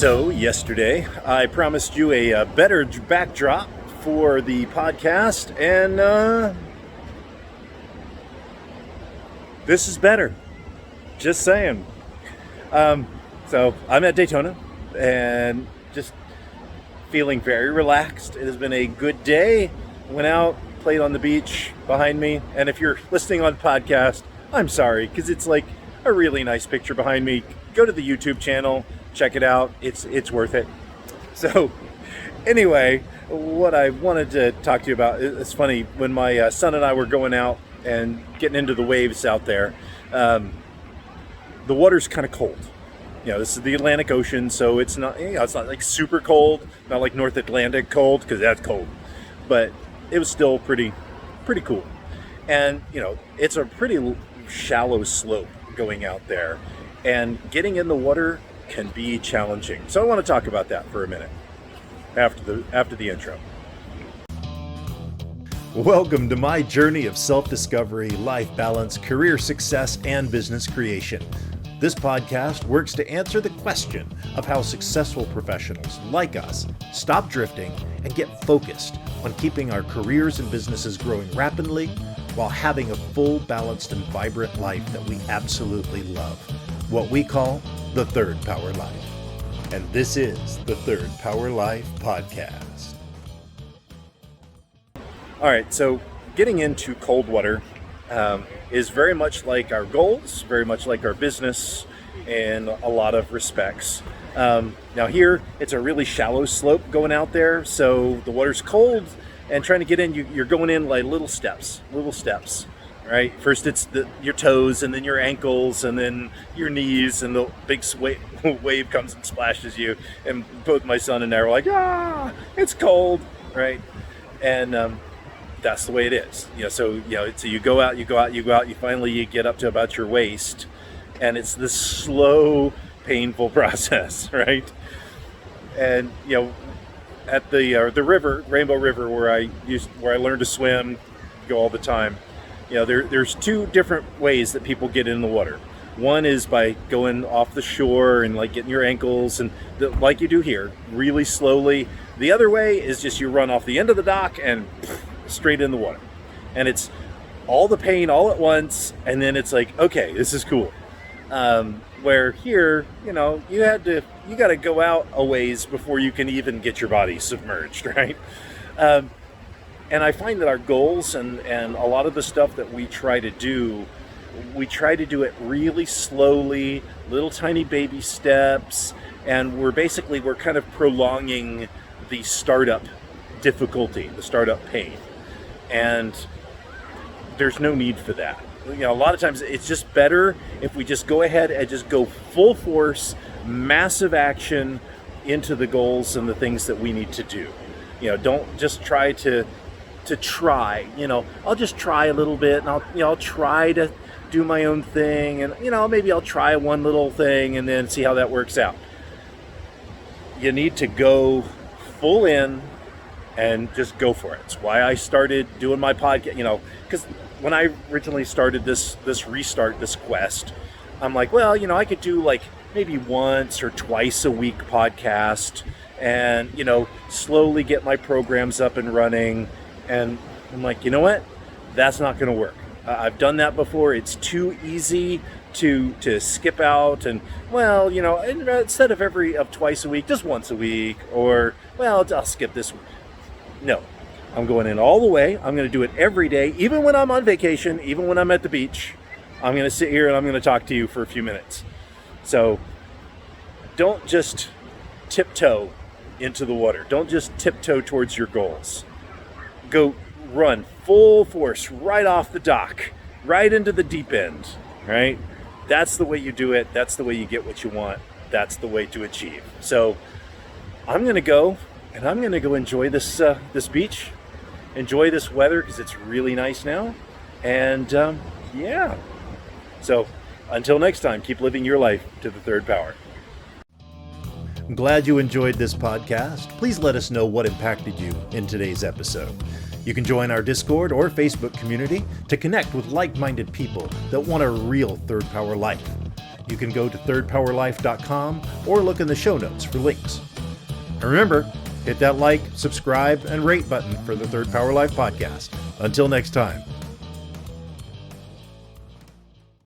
So yesterday, I promised you a better backdrop for the podcast, and this is better. Just saying. So I'm at Daytona, and just feeling very relaxed. It has been a good day. Went out, played on the beach behind me, and if you're listening on podcast, I'm sorry, because it's like a really nice picture behind me. Go to the YouTube channel. Check it out. It's worth it. So anyway, what I wanted to talk to you about, it's funny, when my son and I were going out and getting into the waves out there, the water's kind of cold. You know, this is the Atlantic Ocean, so it's not, it's not like super cold, not like North Atlantic cold, because that's cold, but it was still pretty cool. And, it's a pretty shallow slope going out there, and getting in the water can be challenging. So I want to talk about that for a minute after the intro. Welcome to my journey of self-discovery, life balance, career success, and business creation. This podcast works to answer the question of how successful professionals like us stop drifting and get focused on keeping our careers and businesses growing rapidly while having a full, balanced, and vibrant life that we absolutely love. What we call the Third Power Life. And this is the Third Power Life podcast. All right, so getting into cold water is very much like our goals, very much like our business in a lot of respects. Now here, it's a really shallow slope going out there, so the water's cold, and trying to get in, you're going in like little steps. Right? First it's your toes, and then your ankles, and then your knees, and the big wave comes and splashes you. And both my son and I were like, it's cold, right? And that's the way it is. So you go out, you finally get up to about your waist, and it's this slow, painful process, right? And at the river, Rainbow River, where I learned to swim, go all the time. There's two different ways that people get in the water. One is by going off the shore and like getting your ankles and like you do here, really slowly. The other way is just you run off the end of the dock and straight in the water. And it's all the pain all at once, and then it's like, okay, this is cool. Where here, you got to go out a ways before you can even get your body submerged, right? And I find that our goals and a lot of the stuff that we try to do it really slowly, little tiny baby steps, and we're kind of prolonging the startup difficulty, the startup pain. And there's no need for that. A lot of times it's just better if we just go ahead and just go full force, massive action into the goals and the things that we need to do. Don't just try to try. I'll just try a little bit, and I'll try to do my own thing, and maybe I'll try one little thing and then see how that works out. You need to go full in and just go for it. It's why I started doing my podcast, because when I originally started this quest, I'm like, well, I could do like maybe once or twice a week podcast and, slowly get my programs up and running. And I'm like, you know what? That's not going to work. I've done that before. It's too easy to skip out and, well, instead of twice a week, just once a week, or, well, I'll skip this week. No, I'm going in all the way. I'm going to do it every day, even when I'm on vacation, even when I'm at the beach. I'm going to sit here and I'm going to talk to you for a few minutes. So don't just tiptoe into the water. Don't just tiptoe towards your goals. Go run full force right off the dock, right into the deep end, right? That's the way you do it. That's the way you get what you want. That's the way to achieve. So I'm going to go, and I'm going to go enjoy this beach, enjoy this weather, because it's really nice now. And yeah. So until next time, keep living your life to the third power. I'm glad you enjoyed this podcast. Please let us know what impacted you in today's episode. You can join our Discord or Facebook community to connect with like-minded people that want a real third power life. you can go to thirdpowerlife.com or look in the show notes for links. And remember, hit that like, subscribe, and rate button for the Third Power Life podcast. Until next time.